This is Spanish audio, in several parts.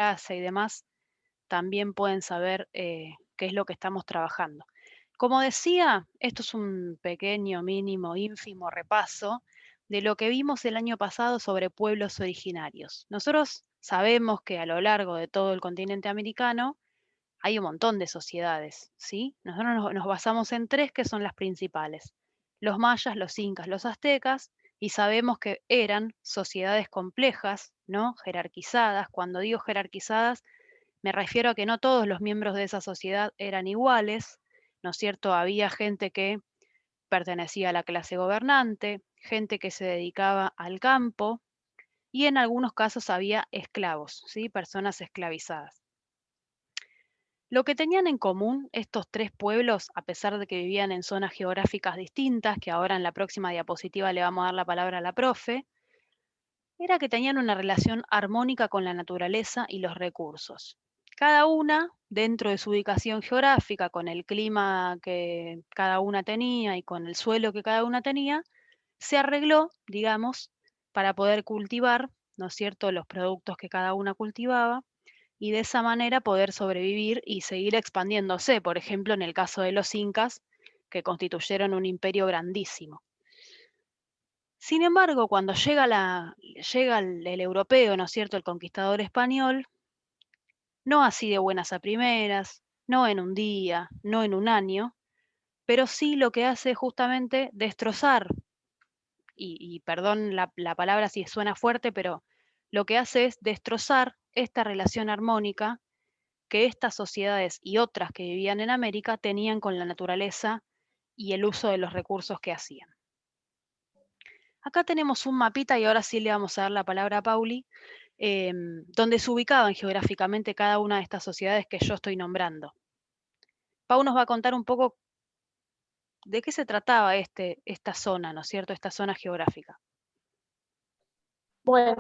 clase y demás, también pueden saber qué es lo que estamos trabajando. Como decía, esto es un pequeño, mínimo, ínfimo repaso de lo que vimos el año pasado sobre pueblos originarios. Nosotros sabemos que a lo largo de todo el continente americano hay un montón de sociedades, ¿sí? Nosotros nos basamos en tres que son las principales: los mayas, los incas, los aztecas, y sabemos que eran sociedades complejas, ¿no? Jerarquizadas. Cuando digo jerarquizadas, me refiero a que no todos los miembros de esa sociedad eran iguales, ¿no es cierto? Había gente que pertenecía a la clase gobernante, gente que se dedicaba al campo y en algunos casos había esclavos, ¿sí? Personas esclavizadas. Lo que tenían en común estos tres pueblos, a pesar de que vivían en zonas geográficas distintas, que ahora en la próxima diapositiva le vamos a dar la palabra a la profe, era que tenían una relación armónica con la naturaleza y los recursos. Cada una, dentro de su ubicación geográfica, con el clima que cada una tenía y con el suelo que cada una tenía, se arregló, digamos, para poder cultivar, ¿no es cierto?, los productos que cada una cultivaba y de esa manera poder sobrevivir y seguir expandiéndose, por ejemplo, en el caso de los incas, que constituyeron un imperio grandísimo. Sin embargo, cuando llega el europeo, ¿no es cierto?, el conquistador español, no así de buenas a primeras, no en un día, no en un año, pero sí lo que hace es justamente destrozar, y perdón la palabra si suena fuerte, pero lo que hace es destrozar esta relación armónica que estas sociedades y otras que vivían en América tenían con la naturaleza y el uso de los recursos que hacían. Acá tenemos un mapita y ahora sí le vamos a dar la palabra a Pauli, donde se ubicaban geográficamente cada una de estas sociedades que yo estoy nombrando. Pau nos va a contar un poco de qué se trataba esta zona, ¿no es cierto? Esta zona geográfica. Bueno,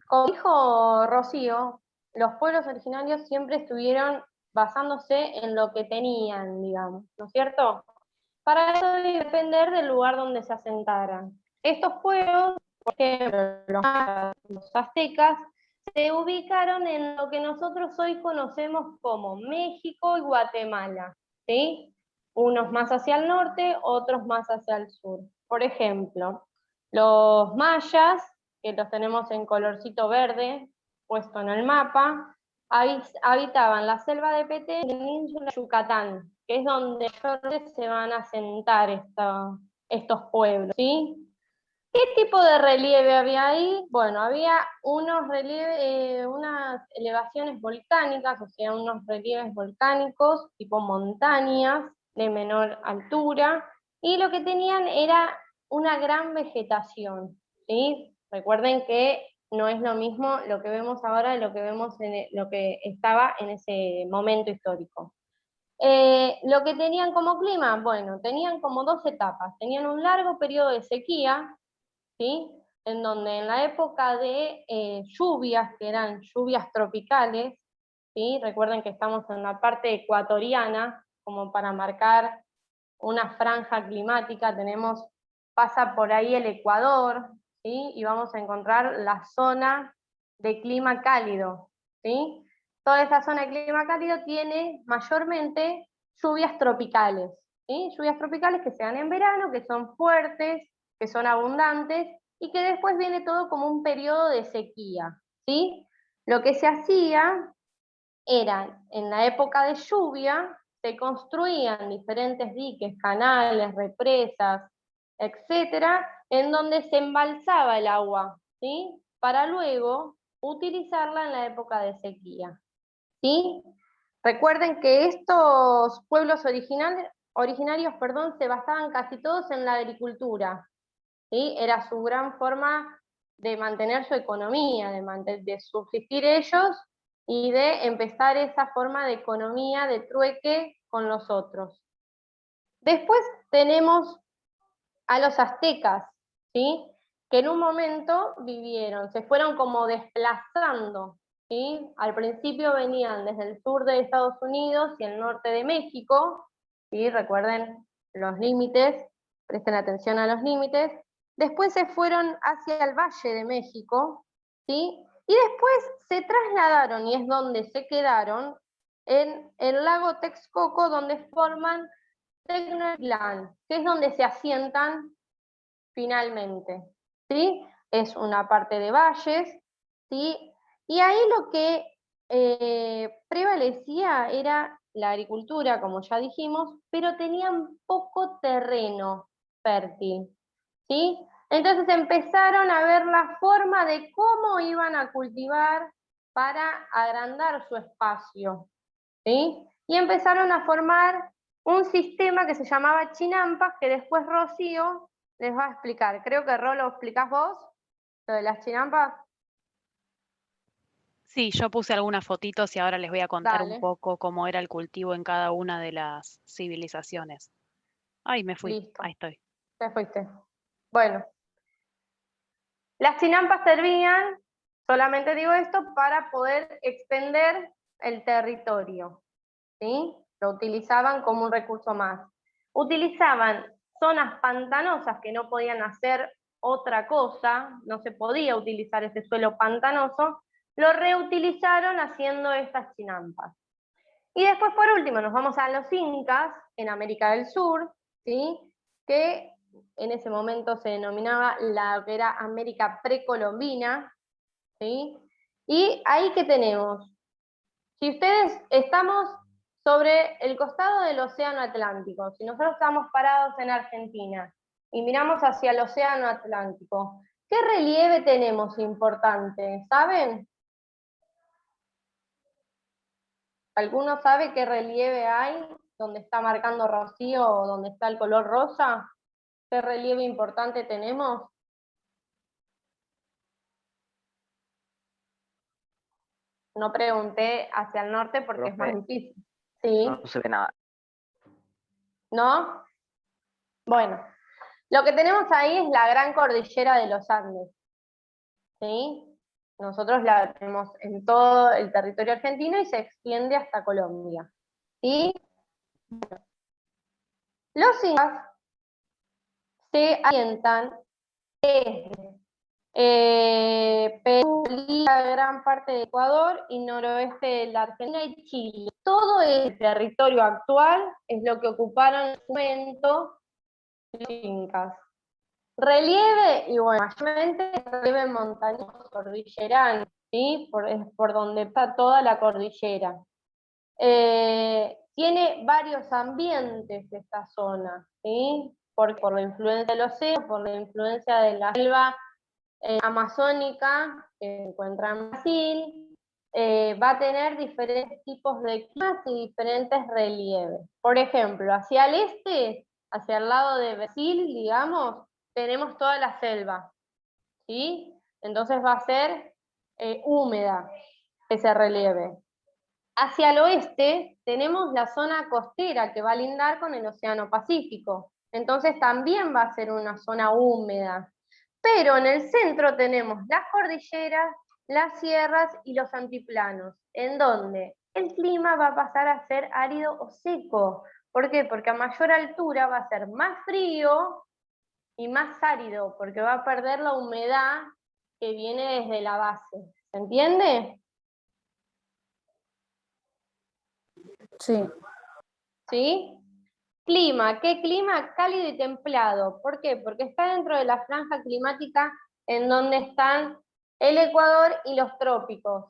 como dijo Rocío, los pueblos originarios siempre estuvieron basándose en lo que tenían, digamos, ¿no es cierto? Para eso debe depender del lugar donde se asentaran. Estos pueblos, por ejemplo, los aztecas, se ubicaron en lo que nosotros hoy conocemos como México y Guatemala, ¿sí? Unos más hacia el norte, otros más hacia el sur. Por ejemplo, los mayas, que los tenemos en colorcito verde, puesto en el mapa, habitaban la selva de Petén y la península de Yucatán, que es donde se van a asentar estos pueblos, ¿sí? ¿Qué tipo de relieve había ahí? Bueno, había unos relieves, unas elevaciones volcánicas, o sea, unos relieves volcánicos tipo montañas de menor altura, y lo que tenían era una gran vegetación, ¿sí? Recuerden que no es lo mismo lo que vemos ahora de lo que vemos lo que estaba en ese momento histórico. Lo que tenían como clima, bueno, tenían como dos etapas. Tenían un largo periodo de sequía, ¿sí? En donde en la época de lluvias, que eran lluvias tropicales, ¿sí? Recuerden que estamos en la parte ecuatoriana, como para marcar una franja climática, pasa por ahí el Ecuador, ¿sí? Y vamos a encontrar la zona de clima cálido, ¿sí? Toda esa zona de clima cálido tiene mayormente lluvias tropicales, ¿sí? Lluvias tropicales que se dan en verano, que son fuertes, que son abundantes, y que después viene todo como un periodo de sequía, ¿sí? Lo que se hacía era, en la época de lluvia, se construían diferentes diques, canales, represas, etcétera, en donde se embalsaba el agua, ¿sí? Para luego utilizarla en la época de sequía, ¿sí? Recuerden que estos pueblos originarios, se basaban casi todos en la agricultura, ¿sí? Era su gran forma de mantener su economía, de subsistir ellos y de empezar esa forma de economía de trueque con los otros. Después tenemos a los aztecas, ¿sí? Que en un momento se fueron como desplazando, ¿sí? Al principio venían desde el sur de Estados Unidos y el norte de México, ¿sí? Recuerden los límites, presten atención a los límites. Después se fueron hacia el Valle de México, ¿sí? Y después se trasladaron, y es donde se quedaron, en el lago Texcoco, donde forman Tecnotlán, que es donde se asientan finalmente, ¿sí? Es una parte de valles, ¿sí? Y ahí lo que prevalecía era la agricultura, como ya dijimos, pero tenían poco terreno fértil, ¿sí? Entonces empezaron a ver la forma de cómo iban a cultivar para agrandar su espacio, ¿sí? Y empezaron a formar un sistema que se llamaba chinampas, que después Rocío les va a explicar. Creo que Ro, ¿lo explicás vos? Lo de las chinampas. Sí, yo puse algunas fotitos y ahora les voy a contar un Dale, poco cómo era el cultivo en cada una de las civilizaciones. Ay, me fui, listo, ahí estoy. te fuiste. Bueno, las chinampas servían, solamente digo esto, para poder extender el territorio, ¿sí? Lo utilizaban como un recurso más. Utilizaban zonas pantanosas que no podían hacer otra cosa, no se podía utilizar ese suelo pantanoso, lo reutilizaron haciendo estas chinampas. Y después, por último, nos vamos a los incas en América del Sur, ¿sí? Que en ese momento se denominaba la que era América precolombina, ¿sí? Y ahí que tenemos, si ustedes estamos sobre el costado del Océano Atlántico, si nosotros estamos parados en Argentina y miramos hacia el Océano Atlántico, ¿qué relieve tenemos importante? ¿Saben? ¿Alguno sabe qué relieve hay? ¿Dónde está marcando Rocío o dónde está el color rosa? ¿Qué relieve importante tenemos? No pregunté hacia el norte porque es más Profe, difícil. ¿Sí? no se ve nada. ¿No? Bueno, lo que tenemos ahí es la gran cordillera de los Andes. ¿Sí? Nosotros la tenemos en todo el territorio argentino y se extiende hasta Colombia. ¿Sí? Los incas se asientan desde Perú, Bolivia, gran parte de Ecuador y noroeste de la Argentina y Chile. Todo el territorio actual es lo que ocuparon en su momento los incas. Relieve, y bueno, mayormente relieve montañoso, cordillerano, ¿sí? Es por donde está toda la cordillera. Tiene varios ambientes esta zona, ¿sí? Por la influencia del océano, por la influencia de la selva amazónica que se encuentra en Brasil, va a tener diferentes tipos de climas y diferentes relieves. Por ejemplo, hacia el este, hacia el lado de Brasil, digamos, tenemos toda la selva, ¿sí? Entonces va a ser húmeda ese relieve. Hacia el oeste tenemos la zona costera que va a lindar con el Océano Pacífico. Entonces también va a ser una zona húmeda. Pero en el centro tenemos las cordilleras, las sierras y los altiplanos, en donde el clima va a pasar a ser árido o seco. ¿Por qué? Porque a mayor altura va a ser más frío y más árido, porque va a perder la humedad que viene desde la base. ¿Se entiende? Sí. ¿Sí? Clima, ¿qué clima? Cálido y templado. ¿Por qué? Porque está dentro de la franja climática en donde están el Ecuador y los trópicos,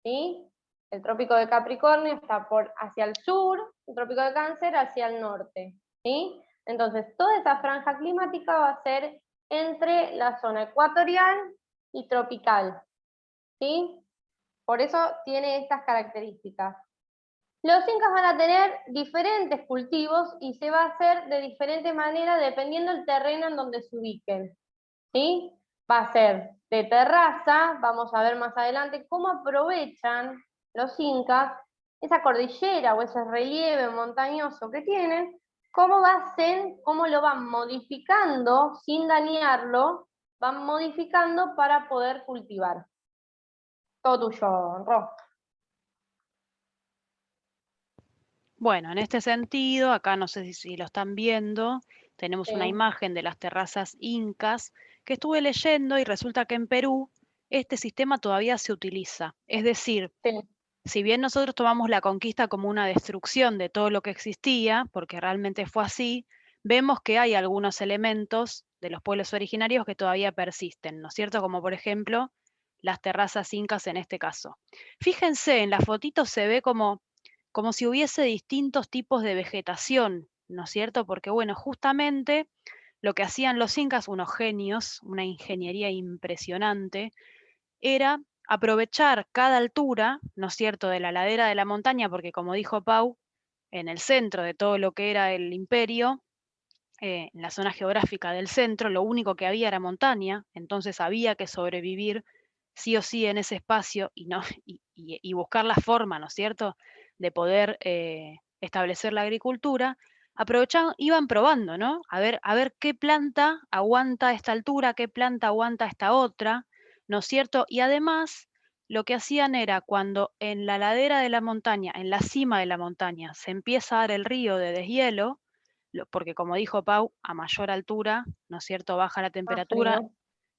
¿sí? El trópico de Capricornio está hacia el sur, el trópico de Cáncer hacia el norte, ¿sí? Entonces, toda esa franja climática va a ser entre la zona ecuatorial y tropical, ¿sí? Por eso tiene estas características. Los incas van a tener diferentes cultivos y se va a hacer de diferente manera dependiendo del terreno en donde se ubiquen, ¿sí? Va a ser de terraza, vamos a ver más adelante cómo aprovechan los incas esa cordillera o ese relieve montañoso que tienen, cómo lo van modificando sin dañarlo, van modificando para poder cultivar. Todo tuyo, Ro. Bueno, en este sentido, acá no sé si lo están viendo, tenemos una Sí. imagen de las terrazas incas que estuve leyendo y resulta que en Perú este sistema todavía se utiliza. Es decir, Sí, si bien nosotros tomamos la conquista como una destrucción de todo lo que existía, porque realmente fue así, vemos que hay algunos elementos de los pueblos originarios que todavía persisten, ¿no es cierto? Como por ejemplo las terrazas incas en este caso. Fíjense, en la fotito se ve como si hubiese distintos tipos de vegetación, ¿no es cierto? Porque bueno, justamente lo que hacían los incas, unos genios, una ingeniería impresionante, era aprovechar cada altura, ¿no es cierto?, de la ladera de la montaña, porque como dijo Pau, en el centro de todo lo que era el imperio, en la zona geográfica del centro, lo único que había era montaña, entonces había que sobrevivir sí o sí en ese espacio y, no, y buscar la forma, ¿no es cierto?, de poder establecer la agricultura. Aprovechaban, iban probando, ¿no? A ver qué planta aguanta esta altura, qué planta aguanta esta otra, ¿no es cierto? Y además, lo que hacían era cuando en la ladera de la montaña, en la cima de la montaña, se empieza a dar el río de deshielo, porque como dijo Pau, a mayor altura, ¿no es cierto?, baja la más temperatura, frío.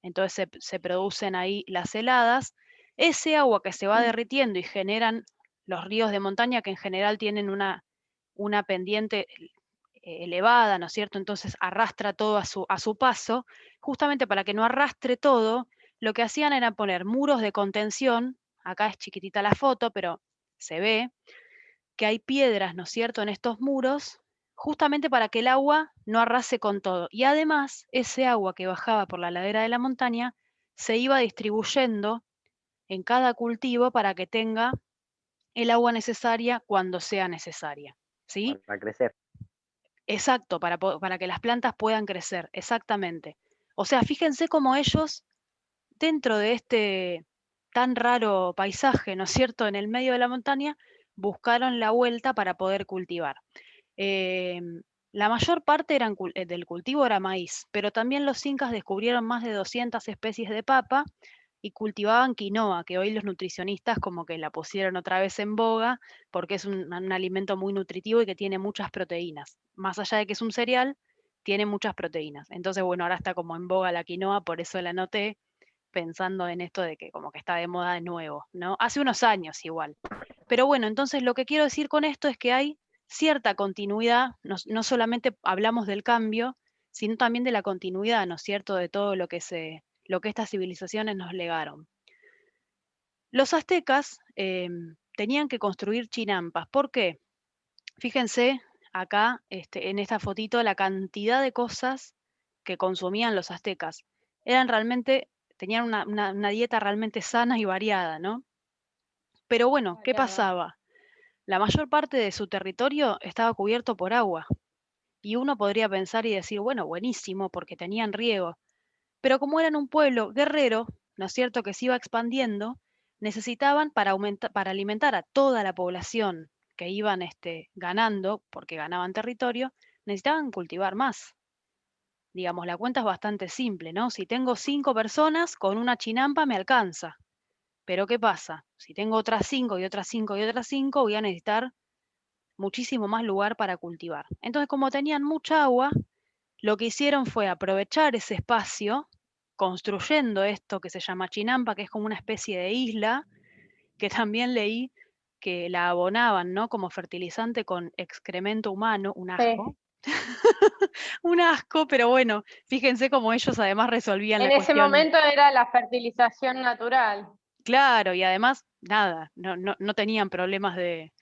entonces se producen ahí las heladas. Ese agua que se va derritiendo y generan los ríos de montaña, que en general tienen una pendiente elevada, ¿no es cierto? Entonces arrastra todo a su paso. Justamente para que no arrastre todo, lo que hacían era poner muros de contención. Acá es chiquitita la foto, pero se ve que hay piedras, ¿no es cierto?, en estos muros, justamente para que el agua no arrase con todo. Y además, ese agua que bajaba por la ladera de la montaña se iba distribuyendo en cada cultivo para que tenga el agua necesaria cuando sea necesaria, ¿sí? para crecer. Exacto, para que las plantas puedan crecer, exactamente. O sea, fíjense cómo ellos, dentro de este tan raro paisaje, ¿no es cierto?, en el medio de la montaña, buscaron la vuelta para poder cultivar. La mayor parte del cultivo era maíz, pero también los incas descubrieron más de 200 especies de papa y cultivaban quinoa, que hoy los nutricionistas como que la pusieron otra vez en boga porque es un alimento muy nutritivo y que tiene muchas proteínas. Más allá de que es un cereal, tiene muchas proteínas. Entonces, bueno, ahora está como en boga la quinoa, por eso la anoté, pensando en esto de que como que está de moda de nuevo, ¿no? Hace unos años igual. Pero bueno, entonces lo que quiero decir con esto es que hay cierta continuidad, no solamente hablamos del cambio, sino también de la continuidad, ¿no es cierto?, de todo lo que estas civilizaciones nos legaron. Los aztecas tenían que construir chinampas. ¿Por qué? Fíjense acá, en esta fotito, la cantidad de cosas que consumían los aztecas. Eran realmente, tenían una dieta realmente sana y variada, ¿no? Pero bueno, ¿qué Variada. pasaba? La mayor parte de su territorio estaba cubierto por agua. Y uno podría pensar y decir, bueno, buenísimo, porque tenían riego. Pero como eran un pueblo guerrero, ¿no es cierto?, que se iba expandiendo, necesitaban para alimentar a toda la población que iban ganando, porque ganaban territorio, necesitaban cultivar más. Digamos, la cuenta es bastante simple, ¿no? Si tengo 5 personas, con una chinampa me alcanza. Pero ¿qué pasa? Si tengo otras 5 y otras 5 y otras 5, voy a necesitar muchísimo más lugar para cultivar. Entonces, como tenían mucha agua, lo que hicieron fue aprovechar ese espacio, construyendo esto que se llama chinampa, que es como una especie de isla, que también leí que la abonaban, ¿no?, como fertilizante con excremento humano, un Sí. asco. Un asco, pero bueno, fíjense cómo ellos además resolvían En la ese cuestión. momento era la fertilización natural. Claro, y además, nada, no tenían problemas de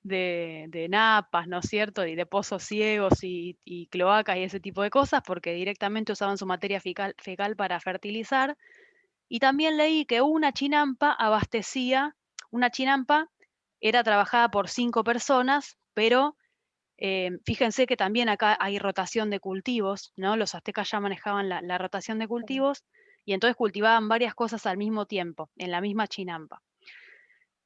de napas, ¿no es cierto? Y de pozos ciegos y cloacas y ese tipo de cosas, porque directamente usaban su materia fecal para fertilizar. Y también leí que una chinampa era trabajada por 5 personas, pero, fíjense que también acá hay rotación de cultivos, ¿no? Los aztecas ya manejaban la rotación de Sí. cultivos, y entonces cultivaban varias cosas al mismo tiempo, en la misma chinampa.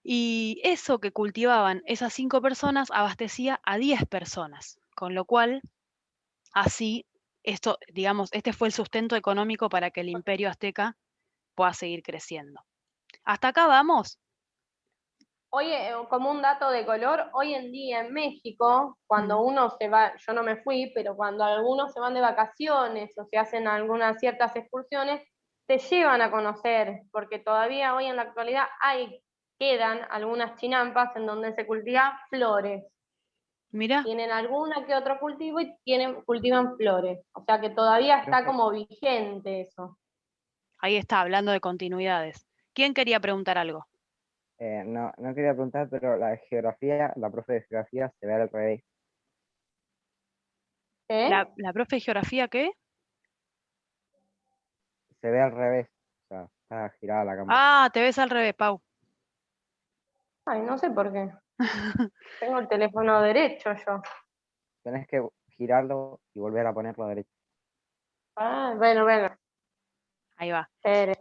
Y eso que cultivaban esas 5 personas abastecía a 10 personas, con lo cual, así, esto, digamos, este fue el sustento económico para que el imperio azteca pueda seguir creciendo. ¿Hasta acá vamos? Oye, como un dato de color, hoy en día en México, cuando Mm, uno se va, yo no me fui, pero cuando algunos se van de vacaciones o se hacen algunas ciertas excursiones, te llevan a conocer, porque todavía hoy en la actualidad quedan algunas chinampas en donde se cultivan flores. Mirá, Tienen alguna que otro cultivo y cultivan flores. O sea que todavía está Profe, como vigente eso. ahí está, hablando de continuidades. ¿Quién quería preguntar algo? no quería preguntar, pero la de geografía, la profe de geografía se ve al revés. ¿Eh? ¿La profe de geografía qué? Se ve al revés. O sea, está girada la cámara. Ah, te ves al revés, Pau. Ay, no sé por qué. Tengo el teléfono derecho yo. Tenés que girarlo y volver a ponerlo derecho. Ah, bueno, Ahí va. espere.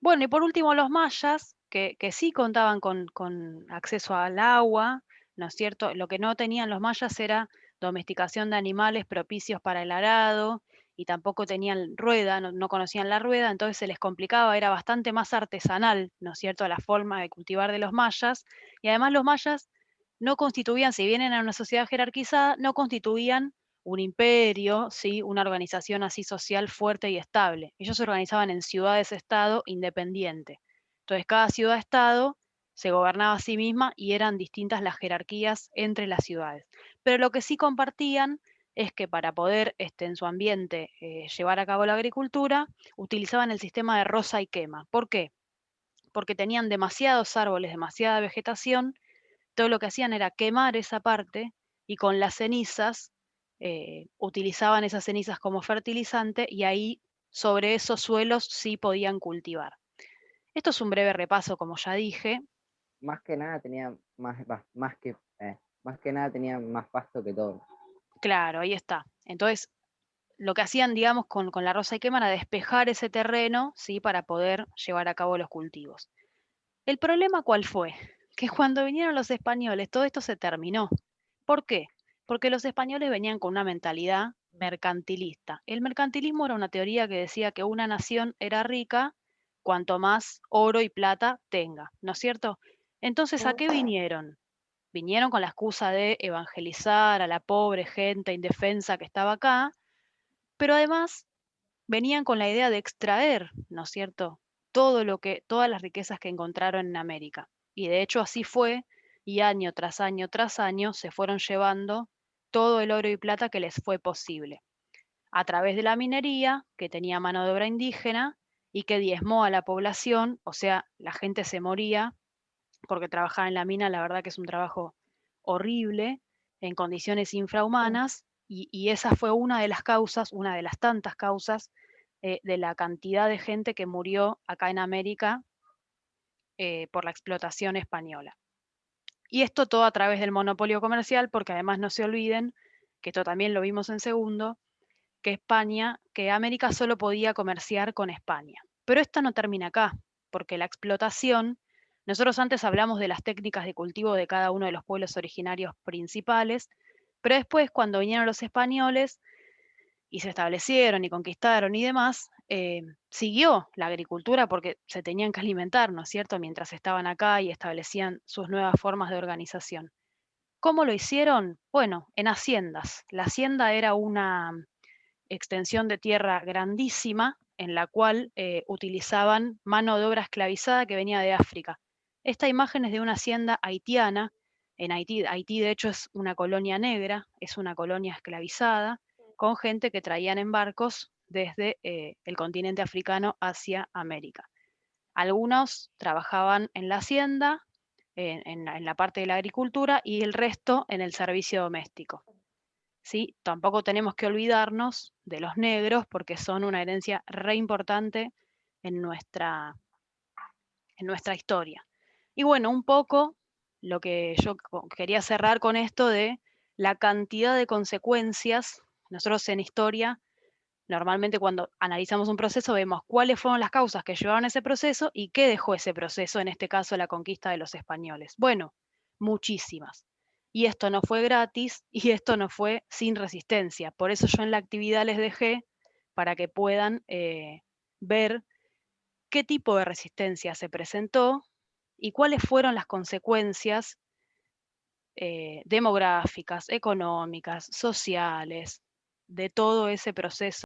Bueno, y por último los mayas, que sí contaban con acceso al agua, ¿no es cierto? Lo que no tenían los mayas era domesticación de animales propicios para el arado y tampoco tenían rueda, no conocían la rueda, entonces se les complicaba, era bastante más artesanal, ¿no es cierto?, la forma de cultivar de los mayas. Y además los mayas no constituían, si bien eran una sociedad jerarquizada, no constituían un imperio, ¿sí? Una organización así social fuerte y estable. Ellos se organizaban en ciudades-estado independientes. Entonces, cada ciudad-estado se gobernaba a sí misma y eran distintas las jerarquías entre las ciudades. Pero lo que sí compartían es que para poder en su ambiente llevar a cabo la agricultura, utilizaban el sistema de roza y quema. ¿Por qué? Porque tenían demasiados árboles, demasiada vegetación, todo lo que hacían era quemar esa parte y con las cenizas utilizaban esas cenizas como fertilizante y ahí sobre esos suelos sí podían cultivar. Esto es un breve repaso, como ya dije. Más que nada tenía más que nada tenía más pasto que todo. Claro, ahí está. Entonces, lo que hacían, digamos, con la roza y quema era despejar ese terreno, ¿sí? Para poder llevar a cabo los cultivos. ¿El problema cuál fue? Que cuando vinieron los españoles, todo esto se terminó. ¿Por qué? Porque los españoles venían con una mentalidad mercantilista. El mercantilismo era una teoría que decía que una nación era rica cuanto más oro y plata tenga, ¿no es cierto? Entonces, ¿a qué vinieron? Vinieron con la excusa de evangelizar a la pobre gente indefensa que estaba acá, pero además venían con la idea de extraer, ¿no es cierto? Todas las riquezas que encontraron en América. Y de hecho así fue, y año tras año tras año se fueron llevando todo el oro y plata que les fue posible. A través de la minería, que tenía mano de obra indígena y que diezmó a la población, o sea, la gente se moría porque trabajar en la mina, la verdad que es un trabajo horrible, en condiciones infrahumanas, y esa fue una de las causas, una de las tantas causas de la cantidad de gente que murió acá en América por la explotación española. Y esto todo a través del monopolio comercial, porque además no se olviden, que esto también lo vimos en segundo, que América solo podía comerciar con España. Pero esto no termina acá, porque la explotación, nosotros antes hablamos de las técnicas de cultivo de cada uno de los pueblos originarios principales, pero después cuando vinieron los españoles y se establecieron y conquistaron y demás, siguió la agricultura porque se tenían que alimentar, ¿no es cierto?, mientras estaban acá y establecían sus nuevas formas de organización. ¿Cómo lo hicieron? Bueno, en haciendas. La hacienda era una extensión de tierra grandísima en la cual utilizaban mano de obra esclavizada que venía de África. Esta imagen es de una hacienda haitiana. En Haití, Haití de hecho es una colonia negra, es una colonia esclavizada, con gente que traían en barcos desde el continente africano hacia América. Algunos trabajaban en la hacienda, en la parte de la agricultura, y el resto en el servicio doméstico. ¿Sí? Tampoco tenemos que olvidarnos de los negros porque son una herencia re importante en nuestra historia. Y bueno, un poco lo que yo quería cerrar con esto de la cantidad de consecuencias. Nosotros en historia, normalmente cuando analizamos un proceso, vemos cuáles fueron las causas que llevaron a ese proceso y qué dejó ese proceso, en este caso la conquista de los españoles. Bueno, muchísimas. Y esto no fue gratis y esto no fue sin resistencia. Por eso yo en la actividad les dejé para que puedan ver qué tipo de resistencia se presentó y cuáles fueron las consecuencias demográficas, económicas, sociales, de todo ese proceso